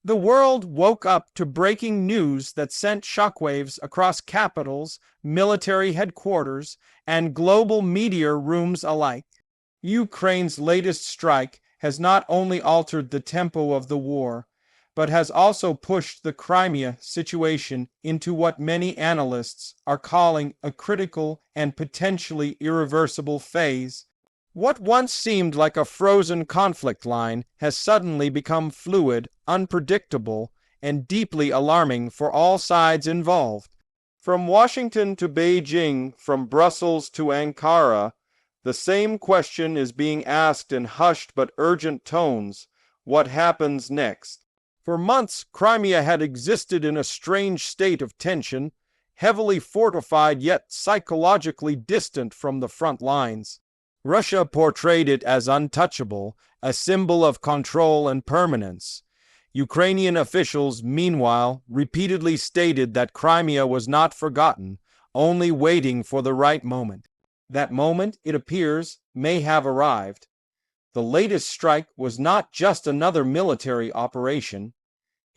The world woke up to breaking news that sent shockwaves across capitals, military headquarters, and global media rooms alike. Ukraine's latest strike has not only altered the tempo of the war, but has also pushed the Crimea situation into what many analysts are calling a critical and potentially irreversible phase. What once seemed like a frozen conflict line has suddenly become fluid, unpredictable, and deeply alarming for all sides involved. From Washington to Beijing, from Brussels to Ankara, the same question is being asked in hushed but urgent tones: what happens next? For months, Crimea had existed in a strange state of tension, heavily fortified yet psychologically distant from the front lines. Russia portrayed it as untouchable, a symbol of control and permanence. Ukrainian officials, meanwhile, repeatedly stated that Crimea was not forgotten, only waiting for the right moment. That moment, it appears, may have arrived. The latest strike was not just another military operation.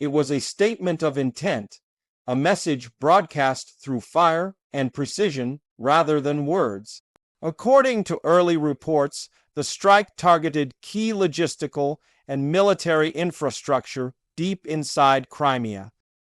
It was a statement of intent, a message broadcast through fire and precision rather than words. According to early reports, the strike targeted key logistical and military infrastructure deep inside Crimea.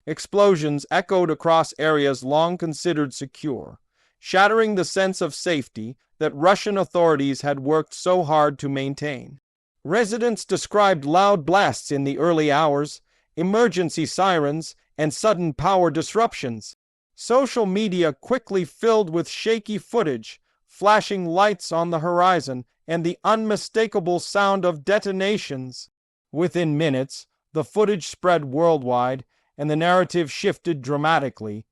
Explosions echoed across areas long considered secure, shattering the sense of safety that Russian authorities had worked so hard to maintain. Residents described loud blasts in the early hours, emergency sirens, and sudden power disruptions. Social media quickly filled with shaky footage, flashing lights on the horizon, and the unmistakable sound of detonations. Within minutes, the footage spread worldwide, and the narrative shifted dramatically.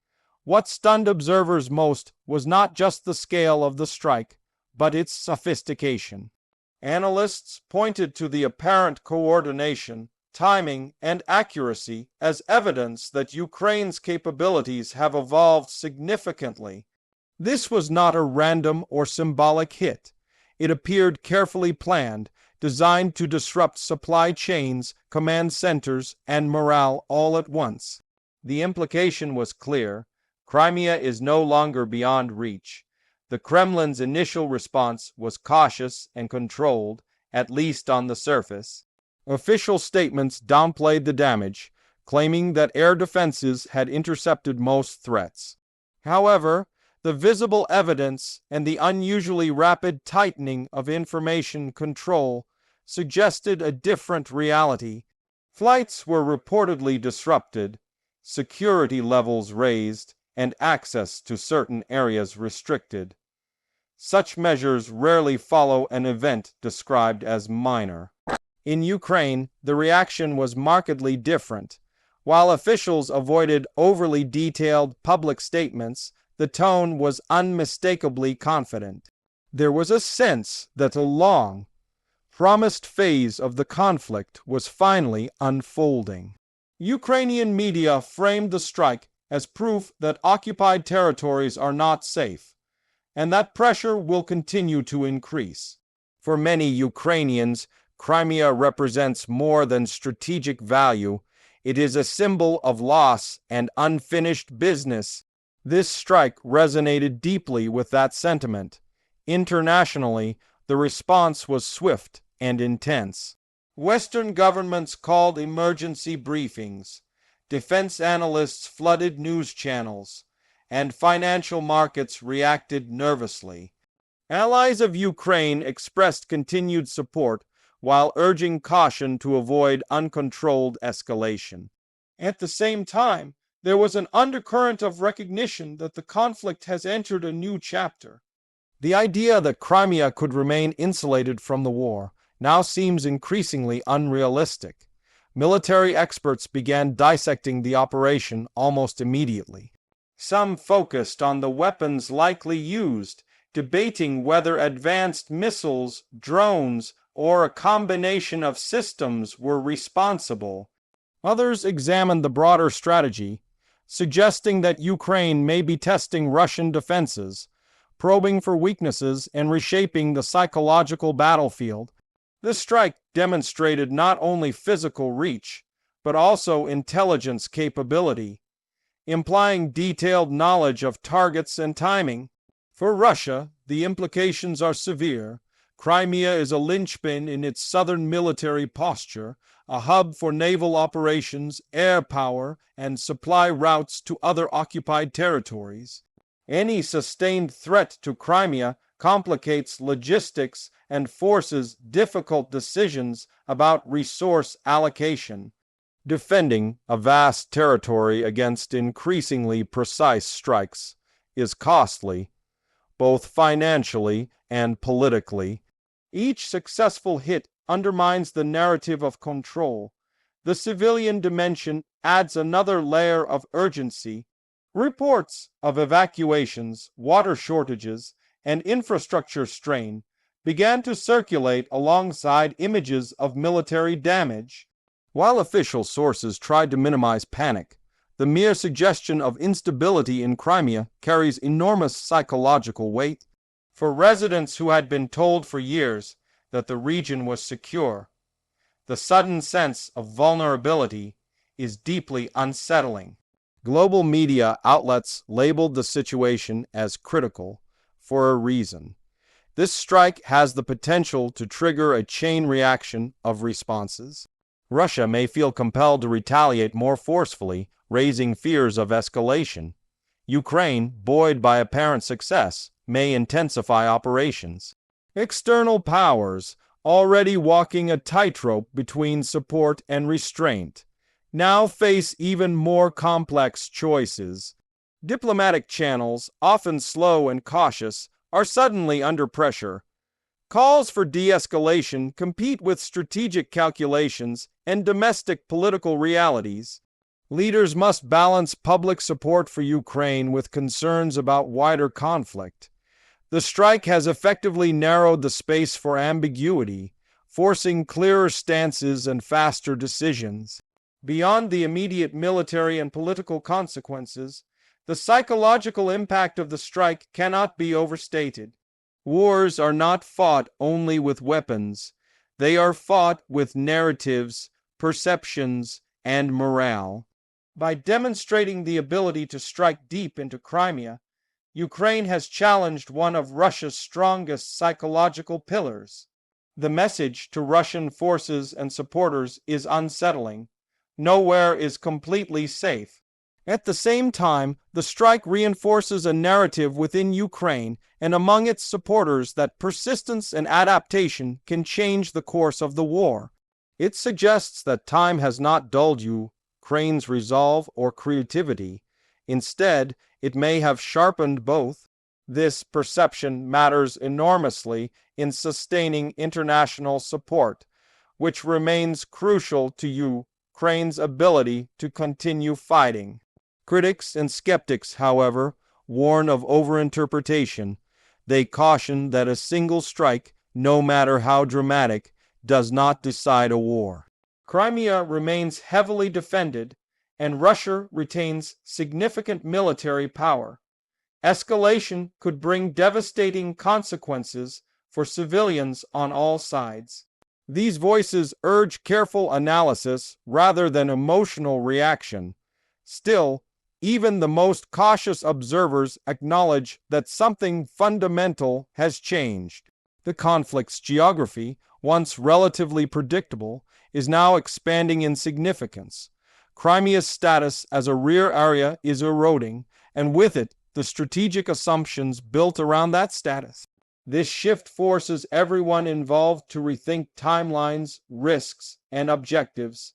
What stunned observers most was not just the scale of the strike, but its sophistication. Analysts pointed to the apparent coordination, timing, and accuracy as evidence that Ukraine's capabilities have evolved significantly. This was not a random or symbolic hit. It appeared carefully planned, designed to disrupt supply chains, command centers, and morale all at once. The implication was clear: Crimea is no longer beyond reach. The Kremlin's initial response was cautious and controlled, at least on the surface. Official statements downplayed the damage, claiming that air defenses had intercepted most threats. However, the visible evidence and the unusually rapid tightening of information control suggested a different reality. Flights were reportedly disrupted, security levels raised, and access to certain areas restricted. Such measures rarely follow an event described as minor. In Ukraine, the reaction was markedly different. While officials avoided overly detailed public statements, the tone was unmistakably confident. There was a sense that a long, promised phase of the conflict was finally unfolding. Ukrainian media framed the strike as proof that occupied territories are not safe, and that pressure will continue to increase. For many Ukrainians, Crimea represents more than strategic value. It is a symbol of loss and unfinished business. This strike resonated deeply with that sentiment. Internationally, the response was swift and intense. Western governments called emergency briefings. Defense analysts flooded news channels, and financial markets reacted nervously. Allies of Ukraine expressed continued support while urging caution to avoid uncontrolled escalation. At the same time, there was an undercurrent of recognition that the conflict has entered a new chapter. The idea that Crimea could remain insulated from the war now seems increasingly unrealistic. Military experts began dissecting the operation almost immediately. Some focused on the weapons likely used, debating whether advanced missiles, drones, or a combination of systems were responsible. Others examined the broader strategy, suggesting that Ukraine may be testing Russian defenses, probing for weaknesses and reshaping the psychological battlefield. This strike demonstrated not only physical reach, but also intelligence capability, implying detailed knowledge of targets and timing. For Russia, the implications are severe. Crimea is a linchpin in its southern military posture, a hub for naval operations, air power, and supply routes to other occupied territories. Any sustained threat to Crimea complicates logistics and forces difficult decisions about resource allocation. Defending a vast territory against increasingly precise strikes is costly, both financially and politically. Each successful hit undermines the narrative of control. The civilian dimension adds another layer of urgency. Reports of evacuations, water shortages, and infrastructure strain began to circulate alongside images of military damage. While official sources tried to minimize panic, the mere suggestion of instability in Crimea carries enormous psychological weight. For residents who had been told for years that the region was secure, the sudden sense of vulnerability is deeply unsettling. Global media outlets labeled the situation as critical for a reason. This strike has the potential to trigger a chain reaction of responses. Russia may feel compelled to retaliate more forcefully, raising fears of escalation. Ukraine, buoyed by apparent success, may intensify operations. External powers, already walking a tightrope between support and restraint, now face even more complex choices. Diplomatic channels, often slow and cautious, are suddenly under pressure. Calls for de-escalation compete with strategic calculations and domestic political realities. Leaders must balance public support for Ukraine with concerns about wider conflict. The strike has effectively narrowed the space for ambiguity, forcing clearer stances and faster decisions. Beyond the immediate military and political consequences, the psychological impact of the strike cannot be overstated. Wars are not fought only with weapons. They are fought with narratives, perceptions, and morale. By demonstrating the ability to strike deep into Crimea, Ukraine has challenged one of Russia's strongest psychological pillars. The message to Russian forces and supporters is unsettling. Nowhere is completely safe. At the same time, the strike reinforces a narrative within Ukraine and among its supporters that persistence and adaptation can change the course of the war. It suggests that time has not dulled Ukraine's resolve or creativity. Instead, it may have sharpened both. This perception matters enormously in sustaining international support, which remains crucial to Ukraine's ability to continue fighting. Critics and skeptics, however, warn of overinterpretation. They caution that a single strike, no matter how dramatic, does not decide a war. Crimea remains heavily defended, and Russia retains significant military power. Escalation could bring devastating consequences for civilians on all sides. These voices urge careful analysis rather than emotional reaction. Still, even the most cautious observers acknowledge that something fundamental has changed. The conflict's geography, once relatively predictable, is now expanding in significance. Crimea's status as a rear area is eroding, and with it, the strategic assumptions built around that status. This shift forces everyone involved to rethink timelines, risks, and objectives.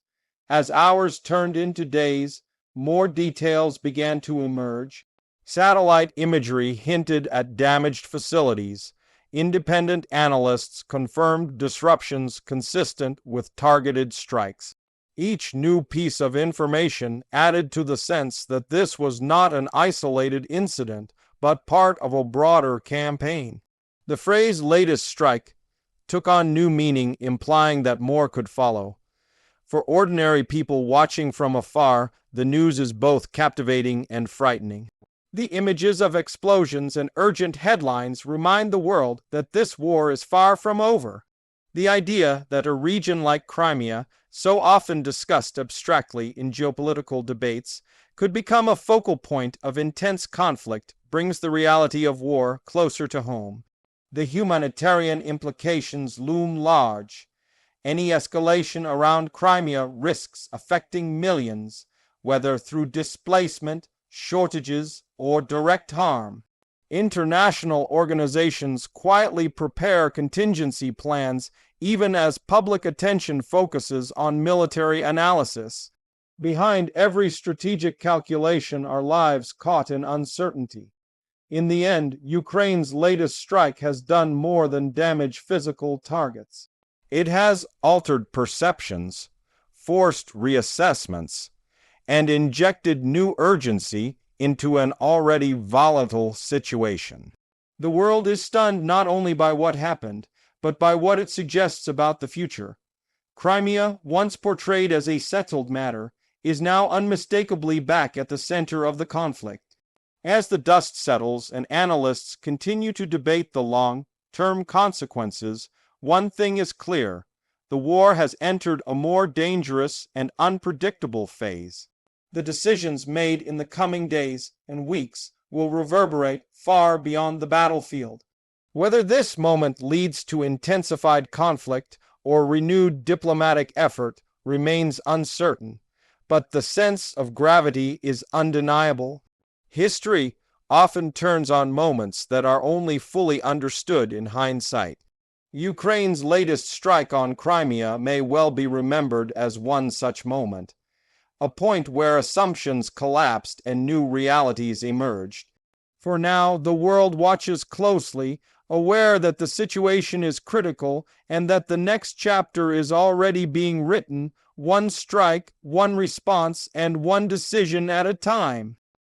As hours turned into days, more details began to emerge. Satellite imagery hinted at damaged facilities. Independent analysts confirmed disruptions consistent with targeted strikes. Each new piece of information added to the sense that this was not an isolated incident, but part of a broader campaign. The phrase "latest strike" took on new meaning, implying that more could follow. For ordinary people watching from afar, the news is both captivating and frightening. The images of explosions and urgent headlines remind the world that this war is far from over. The idea that a region like Crimea, so often discussed abstractly in geopolitical debates, could become a focal point of intense conflict, brings the reality of war closer to home. The humanitarian implications loom large. Any escalation around Crimea risks affecting millions, whether through displacement, shortages, or direct harm. International organizations quietly prepare contingency plans even as public attention focuses on military analysis. Behind every strategic calculation are lives caught in uncertainty. In the end, Ukraine's latest strike has done more than damage physical targets. It has altered perceptions, forced reassessments, and injected new urgency into an already volatile situation. The world is stunned not only by what happened, but by what it suggests about the future. Crimea, once portrayed as a settled matter, is now unmistakably back at the center of the conflict. As the dust settles and analysts continue to debate the long-term consequences, one thing is clear: the war has entered a more dangerous and unpredictable phase. The decisions made in the coming days and weeks will reverberate far beyond the battlefield. Whether this moment leads to intensified conflict or renewed diplomatic effort remains uncertain, but the sense of gravity is undeniable. History often turns on moments that are only fully understood in hindsight. Ukraine's latest strike on Crimea may well be remembered as one such moment, a point where assumptions collapsed and new realities emerged. For now, the world watches closely, aware that the situation is critical and that the next chapter is already being written, one strike, one response, and one decision at a time.